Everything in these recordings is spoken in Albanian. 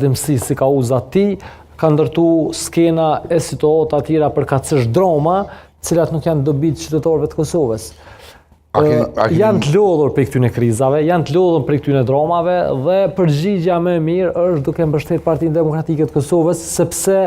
Dimësi si ka uzat ti, ka ndërtu skena e situata tjera për kacësh droma, cilat nuk janë dobit qytetarëve të Kosovës. Janë të lodhur për këtyne krizave, janë të lodhur për këtyne dramave dhe përgjigja më e mirë është duke mbështetur Partinë Demokratike të Kosovës, sepse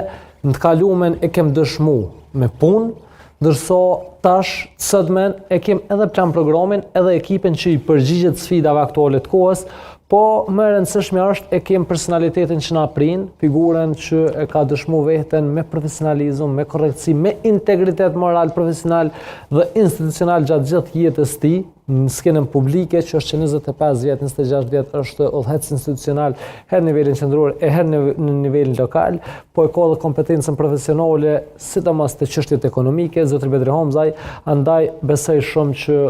në të kalumen e kem dëshmu me punë, ndërsa tash sotmen e kem edhe plan programin, edhe ekipen që i përgjigjet sfidave aktuale të kohës, po më e rëndësishme është e kem personalitetin që na prin, figurën që e ka dëshmu veten me profesionalizëm, me korrektësi, me integritet moral, profesional dhe institucional gjatë gjithë jetës tij, në skenën publike që është që 25 vjet, 26 vjet është udhëhec institucional her në nivelin qendror e her në nivelin lokal, po e ka dhe kompetencën profesionale, sidomos te çështjet ekonomike, zotri Bedri Hamzaj, andaj besoj shumë që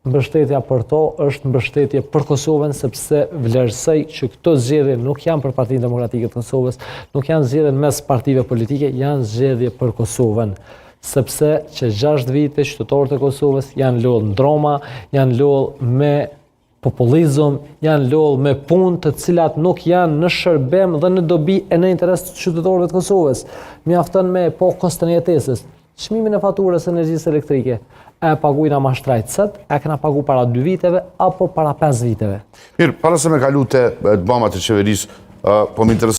mbështetja për to është mbështetje për Kosovën, sepse vlerësoj që këto zgjedhje nuk janë për Partinë Demokratike të Kosovës, nuk janë zgjedhje mes partive politike, janë zgjedhje për Kosovën. Sepse që 6 vite qytetarët e Kosovës janë lodhur në droma, janë lodhur me populizëm, janë lodhur me punë të cilat nuk janë në shërbim dhe në dobi e në interes të qytetarëve të Kosovës. Mjafton me po kostën e jetesës, çmimin e faturës së energjisë elektrike, e paguajna mashtrajt sot, e kena pagu para 2 viteve apo para 5 viteve. Mirë, para se me kalu te bamat e qeverisë, po më intereson